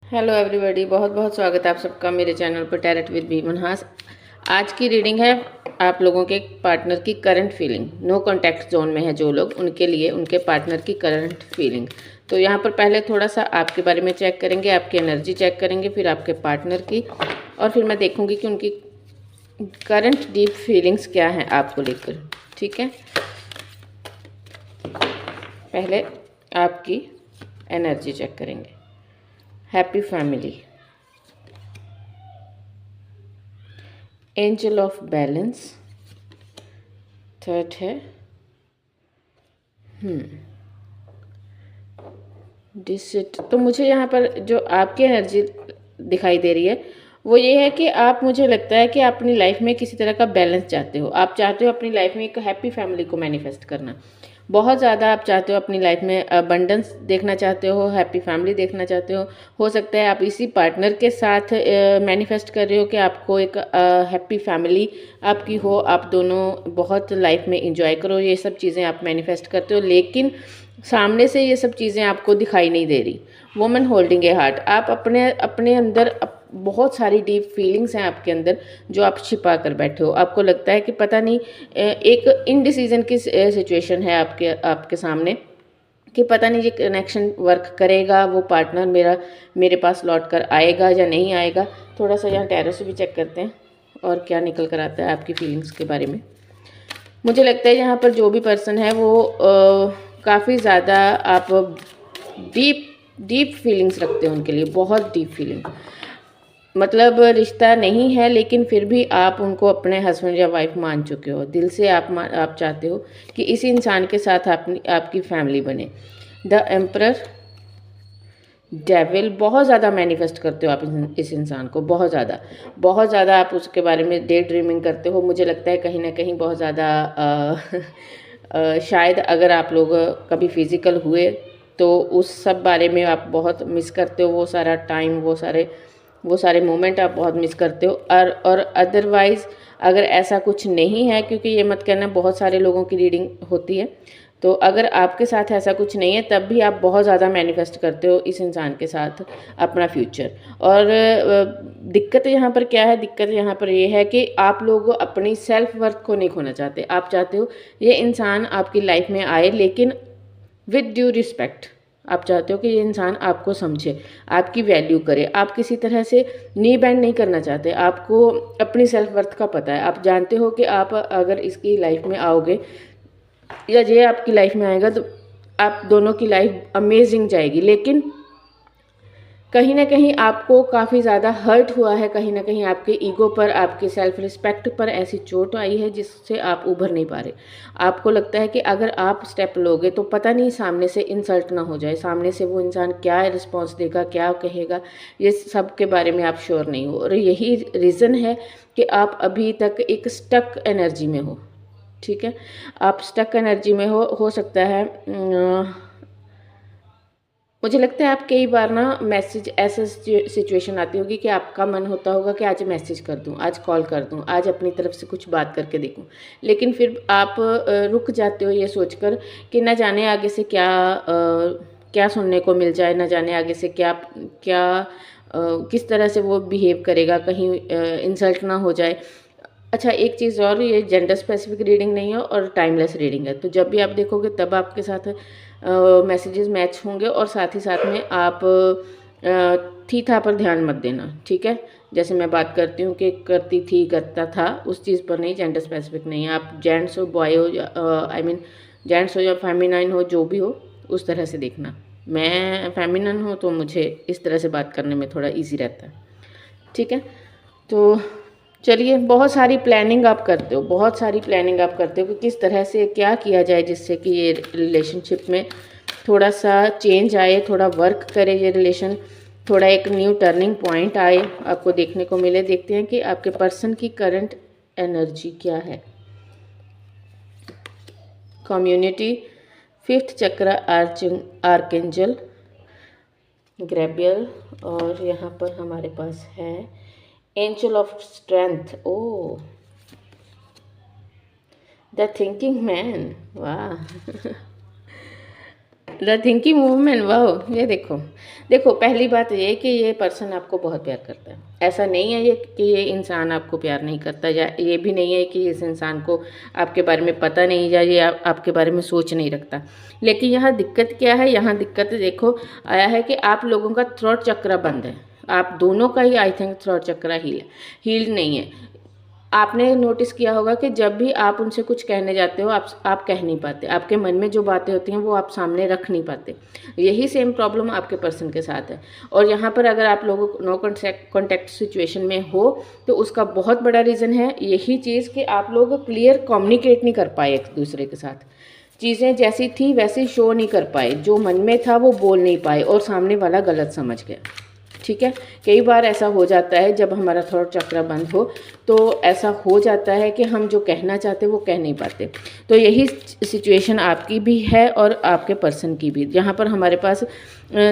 Hello everybody, बहुत बहुत स्वागत है आप सबका मेरे चैनल पर टैरेट विद बी मनहास। आज की रीडिंग है आप लोगों के पार्टनर की current feeling. No contact zone में है जो लोग, उनके लिए उनके पार्टनर की करंट फीलिंग। तो यहाँ पर पहले थोड़ा सा आपके बारे में चेक करेंगे, आपकी एनर्जी चेक करेंगे, फिर आपके पार्टनर की, और फिर मैं देखूँगी कि उनकी करंट डीप फीलिंग्स क्या हैं आपको लेकर। ठीक है, पहले आपकी एनर्जी चेक करेंगे। Happy family, angel of balance, third है डिसिट। तो मुझे यहाँ पर जो आपकी एनर्जी दिखाई दे रही है वो ये है कि आप, मुझे लगता है कि आप अपनी लाइफ में किसी तरह का बैलेंस चाहते हो। आप चाहते हो अपनी लाइफ में एक हैप्पी फैमिली को मैनिफेस्ट करना। बहुत ज़्यादा आप चाहते हो अपनी लाइफ में अबंडेंस देखना चाहते हो, हैप्पी फैमिली देखना चाहते हो सकता है आप इसी पार्टनर के साथ मैनिफेस्ट कर रहे हो कि आपको एक हैप्पी फैमिली आपकी हो, आप दोनों बहुत लाइफ में इंजॉय करो, ये सब चीज़ें आप मैनिफेस्ट करते हो। लेकिन सामने से ये सब चीज़ें आपको दिखाई नहीं दे रही। वुमन होल्डिंग ए हार्ट, आप अपने अपने अंदर बहुत सारी डीप फीलिंग्स हैं आपके अंदर जो आप छिपा कर बैठे हो। आपको लगता है कि पता नहीं, एक इनडिसीजन की सिचुएशन है आपके आपके सामने कि पता नहीं ये कनेक्शन वर्क करेगा, वो पार्टनर मेरे पास लौट कर आएगा या नहीं आएगा। थोड़ा सा यहाँ टैरो से भी चेक करते हैं और क्या निकल कर आता है आपकी फीलिंग्स के बारे में। मुझे लगता है यहाँ पर जो भी पर्सन है वो काफ़ी ज़्यादा आप डीप डीप फीलिंग्स रखते हो उनके लिए, बहुत डीप फीलिंग। मतलब रिश्ता नहीं है लेकिन फिर भी आप उनको अपने हस्बैंड या वाइफ मान चुके हो। दिल से आप चाहते हो कि इसी इंसान के साथ आपकी फैमिली बने। द एम्परर, डेविल, बहुत ज़्यादा मैनिफेस्ट करते हो आप इस इंसान को, बहुत ज़्यादा आप उसके बारे में डे ड्रीमिंग करते हो। मुझे लगता है कहीं ना कहीं बहुत ज़्यादा शायद अगर आप लोग कभी फिज़िकल हुए तो उस सब बारे में आप बहुत मिस करते हो। वो सारा टाइम, वो सारे मोमेंट आप बहुत मिस करते हो। और अदरवाइज़ अगर ऐसा कुछ नहीं है, क्योंकि ये मत कहना बहुत सारे लोगों की रीडिंग होती है, तो अगर आपके साथ ऐसा कुछ नहीं है तब भी आप बहुत ज़्यादा मैनिफेस्ट करते हो इस इंसान के साथ अपना फ्यूचर। और दिक्कत यहाँ पर क्या है? दिक्कत यहाँ पर ये है कि आप लोग अपनी सेल्फ वर्थ को नहीं खोना चाहते। आप चाहते हो ये इंसान आपकी लाइफ में आए, लेकिन विद ड्यू रिस्पेक्ट। आप चाहते हो कि ये इंसान आपको समझे, आपकी वैल्यू करे। आप किसी तरह से नी बैंड नहीं करना चाहते। आपको अपनी सेल्फ वर्थ का पता है। आप जानते हो कि आप अगर इसकी लाइफ में आओगे या ये आपकी लाइफ में आएगा तो आप दोनों की लाइफ अमेजिंग जाएगी। लेकिन कहीं ना कहीं आपको काफ़ी ज़्यादा हर्ट हुआ है, कहीं ना कहीं आपके ईगो पर, आपके सेल्फ रिस्पेक्ट पर ऐसी चोट आई है जिससे आप उभर नहीं पा रहे। आपको लगता है कि अगर आप स्टेप लोगे तो पता नहीं सामने से इंसल्ट ना हो जाए, सामने से वो इंसान क्या रिस्पॉन्स देगा, क्या कहेगा, ये सब के बारे में आप श्योर नहीं हो। और यही रीज़न है कि आप अभी तक एक स्टक एनर्जी में हो। ठीक है, आप स्टक एनर्जी में हो सकता है। मुझे लगता है आप कई बार ना मैसेज, ऐसा सिचुएशन आती होगी कि आपका मन होता होगा कि आज मैसेज कर दूं, आज कॉल कर दूं, आज अपनी तरफ से कुछ बात करके देखूं, लेकिन फिर आप रुक जाते हो ये सोचकर कि न जाने आगे से क्या सुनने को मिल जाए, न जाने आगे से क्या क्या किस तरह से वो बिहेव करेगा, कहीं इंसल्ट ना हो जाए। अच्छा, एक चीज़ और, ये जेंडर स्पेसिफिक रीडिंग नहीं है और टाइमलेस रीडिंग है। तो जब भी आप देखोगे तब आपके साथ मैसेजेस मैच होंगे, और साथ ही साथ में आप थी था पर ध्यान मत देना। ठीक है, जैसे मैं बात करती हूँ कि करती थी, करता था, उस चीज़ पर नहीं, जेंडर स्पेसिफिक नहीं है। आप जेंट्स हो, बॉय हो, आई मीन जेंट्स हो या फेमिनाइन हो, जो भी हो उस तरह से देखना। मैं फेमिनन हूँ तो मुझे इस तरह से बात करने में थोड़ा ईजी रहता है। ठीक है, तो चलिए, बहुत सारी प्लानिंग आप करते हो, बहुत सारी प्लानिंग आप करते हो कि किस तरह से क्या किया जाए जिससे कि ये रिलेशनशिप में थोड़ा सा चेंज आए, थोड़ा वर्क करे ये रिलेशन, थोड़ा एक न्यू टर्निंग पॉइंट आए आपको देखने को मिले। देखते हैं कि आपके पर्सन की करंट एनर्जी क्या है। Community, fifth chakra, archangel Gabriel, और यहाँ पर हमारे पास है angel of strength. Oh, the thinking man, वाह। द थिंकिंग वूमेन, वाह, ये देखो। देखो, पहली बात ये है कि ये पर्सन आपको बहुत प्यार करता है। ऐसा नहीं है ये कि ये इंसान आपको प्यार नहीं करता, या ये भी नहीं है कि इस इंसान को आपके बारे में पता नहीं, या ये आपके बारे में सोच नहीं रखता। लेकिन यहाँ दिक्कत क्या है, यहाँ दिक्कत देखो आया है कि आप लोगों का थ्रोट चक्र बंद है। आप दोनों का ही आई थिंक थ्रोट चक्र हील नहीं है। आपने नोटिस किया होगा कि जब भी आप उनसे कुछ कहने जाते हो, आप कह नहीं पाते, आपके मन में जो बातें होती हैं वो आप सामने रख नहीं पाते। यही सेम प्रॉब्लम आपके पर्सन के साथ है। और यहाँ पर अगर आप लोगों को नो कॉन्टैक्ट सिचुएशन में हो तो उसका बहुत बड़ा रीज़न है यही चीज़ कि आप लोग क्लियर कम्युनिकेट नहीं कर पाए एक दूसरे के साथ। चीज़ें जैसी थी वैसी शो नहीं कर पाए, जो मन में था वो बोल नहीं पाए और सामने वाला गलत समझ गया। ठीक है, कई बार ऐसा हो जाता है जब हमारा थॉट चक्र बंद हो तो ऐसा हो जाता है कि हम जो कहना चाहते वो कह नहीं पाते। तो यही सिचुएशन आपकी भी है और आपके पर्सन की भी। यहाँ पर हमारे पास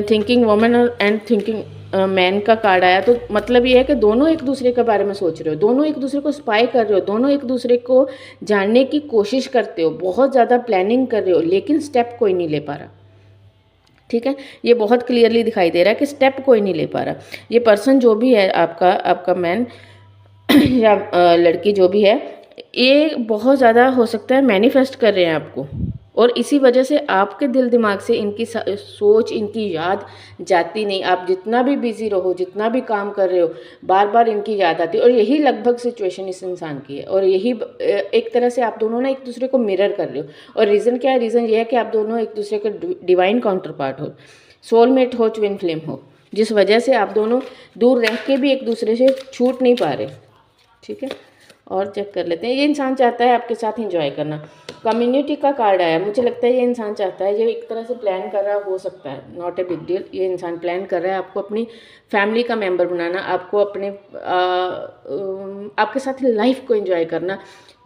thinking woman and thinking man का कार्ड आया, तो मतलब ये है कि दोनों एक दूसरे के बारे में सोच रहे हो, दोनों एक दूसरे को स्पाई कर रहे हो, दोनों एक दूसरे को जानने की कोशिश करते हो, बहुत ज़्यादा प्लानिंग कर रहे हो, लेकिन स्टेप कोई नहीं ले पा रहा। ठीक है, ये बहुत क्लियरली दिखाई दे रहा है कि स्टेप कोई नहीं ले पा रहा। ये पर्सन जो भी है आपका मैन या लड़की जो भी है, ये बहुत ज़्यादा हो सकता है मैनिफेस्ट कर रहे हैं आपको, और इसी वजह से आपके दिल दिमाग से इनकी सोच, इनकी याद जाती नहीं। आप जितना भी बिजी रहो, जितना भी काम कर रहे हो, बार बार इनकी याद आती है। और यही लगभग सिचुएशन इस इंसान की है, और यही एक तरह से आप दोनों ना एक दूसरे को मिरर कर रहे हो। और रीज़न क्या है? रीज़न ये है कि आप दोनों एक दूसरे के डिवाइन काउंटर पार्ट हो, सोलमेट हो, ट्विन फ्लेम हो, जिस वजह से आप दोनों दूर रह के भी एक दूसरे से छूट नहीं पा रहे। ठीक है, और चेक कर लेते हैं। ये इंसान चाहता है आपके साथ एंजॉय करना। कम्युनिटी का कार्ड आया, मुझे लगता है ये इंसान चाहता है, ये एक तरह से प्लान कर रहा हो सकता है, नॉट ए बिग डील। ये इंसान प्लान कर रहा है आपको अपनी फैमिली का मेंबर बनाना, आपको अपने आपके साथ लाइफ को एंजॉय करना,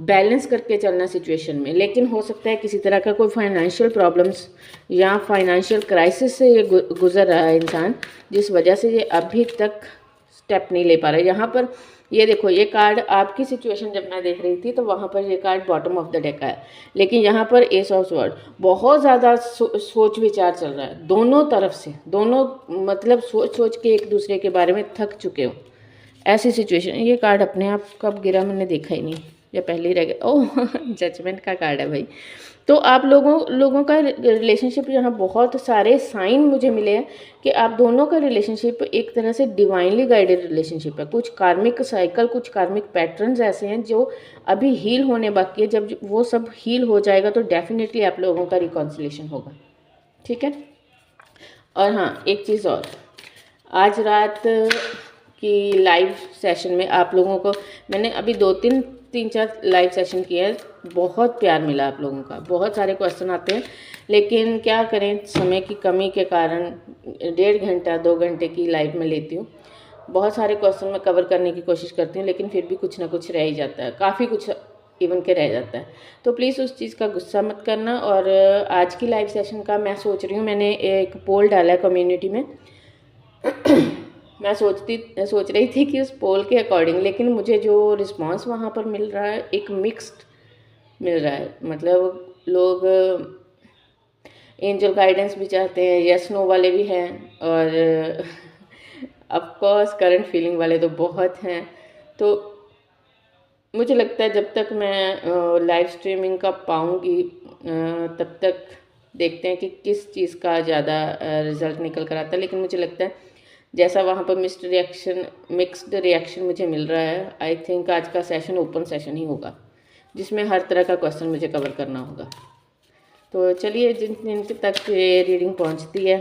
बैलेंस करके चलना सिचुएशन में। लेकिन हो सकता है किसी तरह का कोई फाइनेंशियल प्रॉब्लम्स या फाइनेंशियल क्राइसिस से ये गुजर रहा है इंसान, जिस वजह से ये अभी तक स्टेप नहीं ले पा रहा है। यहाँ पर ये देखो, ये कार्ड आपकी सिचुएशन जब मैं देख रही थी तो वहाँ पर ये card bottom of the deck है, लेकिन यहाँ पर एस ऑफ स्वॉर्ड, बहुत ज़्यादा सोच विचार चल रहा है दोनों तरफ से। दोनों मतलब सोच सोच के एक दूसरे के बारे में थक चुके हो, ऐसी सिचुएशन। ये कार्ड अपने आप कब गिरा मैंने देखा ही नहीं, या पहले ही रह गया। ओह जजमेंट का कार्ड है भाई। तो आप लोगों का रिलेशनशिप, यहाँ बहुत सारे साइन मुझे मिले हैं कि आप दोनों का रिलेशनशिप एक तरह से डिवाइनली गाइडेड रिलेशनशिप है। कुछ कार्मिक साइकिल, कुछ कार्मिक पैटर्न्स ऐसे हैं जो अभी हील होने बाकी है। जब वो सब हील हो जाएगा तो डेफिनेटली आप लोगों का रिकॉन्सिलेशन होगा। ठीक है, और हाँ एक चीज़ और, आज रात की लाइव सेशन में आप लोगों को मैंने अभी तीन चार लाइव सेशन किए हैं, बहुत प्यार मिला आप लोगों का। बहुत सारे क्वेश्चन आते हैं, लेकिन क्या करें, समय की कमी के कारण 1.5 घंटा 2 घंटे की लाइव में लेती हूँ। बहुत सारे क्वेश्चन मैं कवर करने की कोशिश करती हूँ, लेकिन फिर भी कुछ ना कुछ रह ही जाता है, काफ़ी कुछ इवन के रह जाता है। तो प्लीज़ उस चीज़ का गुस्सा मत करना। और आज की लाइव सेशन का मैं सोच रही हूँ, मैंने एक पोल डाला है कम्युनिटी में मैं सोच रही थी कि उस पोल के अकॉर्डिंग, लेकिन मुझे जो रिस्पांस वहाँ पर मिल रहा है एक मिक्स्ड मिल रहा है। मतलब लोग एंजल गाइडेंस भी चाहते हैं, यस नो वाले भी हैं, और ऑफ कोर्स करंट फीलिंग वाले तो बहुत हैं। तो मुझे लगता है जब तक मैं लाइव स्ट्रीमिंग का पाऊँगी तब तक देखते हैं कि किस चीज़ का ज़्यादा रिज़ल्ट निकल कर आता है। लेकिन मुझे लगता है जैसा वहाँ पर मिक्स्ड रिएक्शन मुझे मिल रहा है, आई थिंक आज का सेशन ओपन सेशन ही होगा, जिसमें हर तरह का क्वेश्चन मुझे कवर करना होगा। तो चलिए, जिन तक ये रीडिंग पहुँचती है,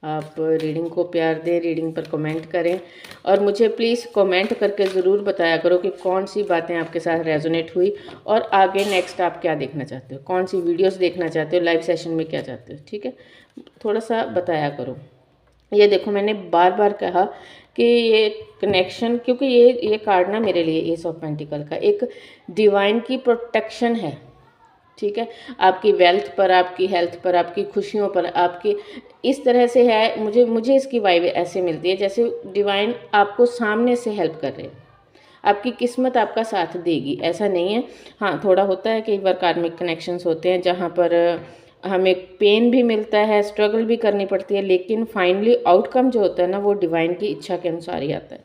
आप रीडिंग को प्यार दें, रीडिंग पर कमेंट करें, और मुझे प्लीज़ कमेंट करके ज़रूर बताया करो कि कौन सी बातें आपके साथ रेजोनेट हुई, और आगे नेक्स्ट आप क्या देखना चाहते हो, कौन सी वीडियोस देखना चाहते हो, लाइव सेशन में क्या चाहते हो। ठीक है, थोड़ा सा बताया करो। ये देखो, मैंने बार बार कहा कि ये कनेक्शन, क्योंकि ये कार्ड ना मेरे लिए एस ऑफ पेंटिकल का एक डिवाइन की प्रोटेक्शन है। ठीक है, आपकी वेल्थ पर, आपकी हेल्थ पर, आपकी खुशियों पर, आपकी इस तरह से है। मुझे इसकी वाइब ऐसे मिलती है जैसे डिवाइन आपको सामने से हेल्प कर रहे हैं, आपकी किस्मत आपका साथ देगी, ऐसा नहीं है। हाँ, थोड़ा होता है, कई बार कार्मिक कनेक्शंस होते हैं जहाँ पर हमें पेन भी मिलता है, स्ट्रगल भी करनी पड़ती है, लेकिन फाइनली आउटकम जो होता है ना वो डिवाइन की इच्छा के अनुसार ही आता है।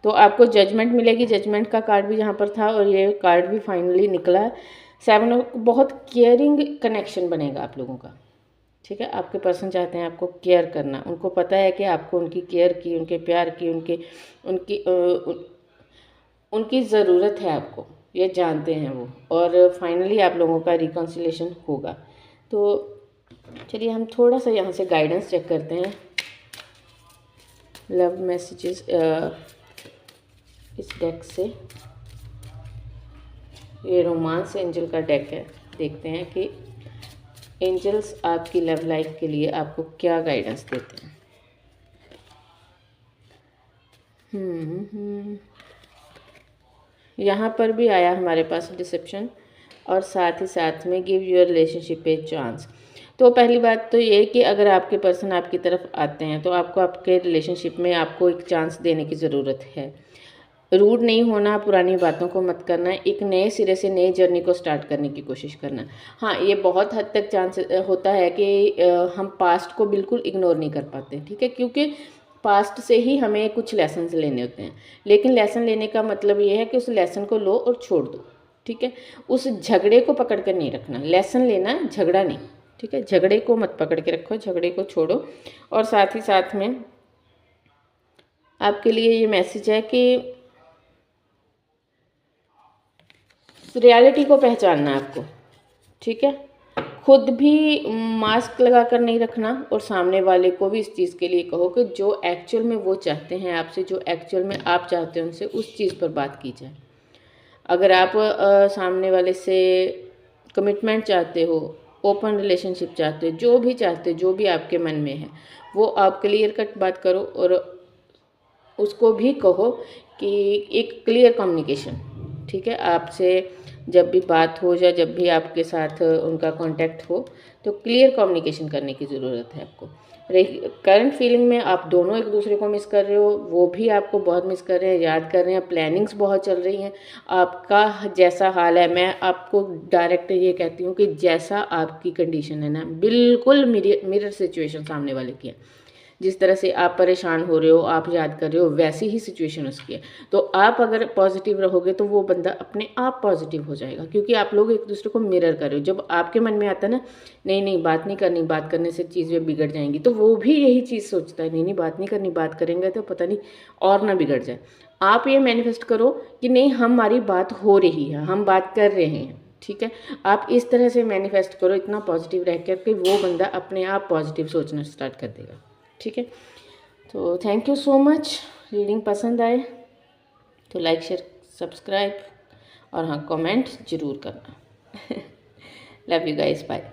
तो आपको जजमेंट मिलेगी, जजमेंट का कार्ड भी यहाँ पर था और ये कार्ड भी फाइनली निकला। 7 ऑफ, बहुत केयरिंग कनेक्शन बनेगा आप लोगों का, ठीक है। आपके पर्सन चाहते हैं आपको केयर करना, उनको पता है कि आपको उनकी केयर की, उनके प्यार की, उनकी ज़रूरत है आपको, ये जानते हैं वो। और फाइनली आप लोगों का रिकन्सिलेशन होगा। तो चलिए हम थोड़ा सा यहाँ से गाइडेंस चेक करते हैं, लव मैसेजेस इस डेक से। ये रोमांस एंजल का डेक है, देखते हैं कि एंजल्स आपकी लव लाइफ के लिए आपको क्या गाइडेंस देते हैं। यहाँ पर भी आया हमारे पास डिसेप्शन, और साथ ही साथ में give your relationship a chance. तो पहली बात तो ये कि अगर आपके पर्सन आपकी तरफ आते हैं तो आपको आपके रिलेशनशिप में आपको एक चांस देने की ज़रूरत है। रूड नहीं होना, पुरानी बातों को मत करना, एक नए सिरे से नई जर्नी को स्टार्ट करने की कोशिश करना। हाँ, ये बहुत हद तक चांस होता है कि हम पास्ट को बिल्कुल इग्नोर नहीं कर पाते, ठीक है, क्योंकि पास्ट से ही हमें कुछ लेसन्स लेने होते हैं। लेकिन लेसन लेने का मतलब ये है कि उस लेसन को लो और छोड़ दो, ठीक है। उस झगड़े को पकड़ कर नहीं रखना, लेसन लेना, झगड़ा नहीं, ठीक है। झगड़े को मत पकड़ के रखो, झगड़े को छोड़ो। और साथ ही साथ में आपके लिए ये मैसेज है कि रियलिटी को पहचानना आपको, ठीक है। खुद भी मास्क लगा कर नहीं रखना, और सामने वाले को भी इस चीज़ के लिए कहो कि जो एक्चुअल में वो चाहते हैं आपसे, जो एक्चुअल में आप चाहते हो उनसे, उस चीज़ पर बात की जाए। अगर आप सामने वाले से कमिटमेंट चाहते हो, ओपन रिलेशनशिप चाहते हो, जो भी चाहते हो, जो भी आपके मन में है, वो आप क्लियर कट बात करो। और उसको भी कहो कि एक क्लियर कम्युनिकेशन, ठीक है। आपसे जब भी बात हो या जब भी आपके साथ उनका कांटेक्ट हो तो क्लियर कम्युनिकेशन करने की ज़रूरत है आपको। करंट फीलिंग में आप दोनों एक दूसरे को मिस कर रहे हो, वो भी आपको बहुत मिस कर रहे हैं, याद कर रहे हैं, प्लानिंग्स बहुत चल रही हैं। आपका जैसा हाल है, मैं आपको डायरेक्ट ये कहती हूँ कि जैसा आपकी कंडीशन है ना, बिल्कुल मिरर सिचुएशन सामने वाले की है। जिस तरह से आप परेशान हो रहे हो, आप याद कर रहे हो, वैसी ही सिचुएशन उसकी है। तो आप अगर पॉजिटिव रहोगे तो वो बंदा अपने आप पॉजिटिव हो जाएगा, क्योंकि आप लोग एक दूसरे को मिरर कर रहे हो। जब आपके मन में आता है ना, नहीं नहीं बात नहीं करनी, बात करने से चीज़ें बिगड़ जाएंगी, तो वो भी यही चीज़ सोचता है, नहीं नहीं बात नहीं करनी, बात करेंगे तो पता नहीं और ना बिगड़ जाए। आप ये मैनिफेस्ट करो कि नहीं, हमारी बात हो रही है, हम बात कर रहे हैं, ठीक है। आप इस तरह से मैनिफेस्ट करो, इतना पॉजिटिव रह कर कि वो बंदा अपने आप पॉजिटिव सोचना स्टार्ट कर देगा, ठीक है। तो thank you so much. Reading पसंद आए तो लाइक शेयर सब्सक्राइब, और हाँ, कमेंट ज़रूर करना। Love you guys, bye.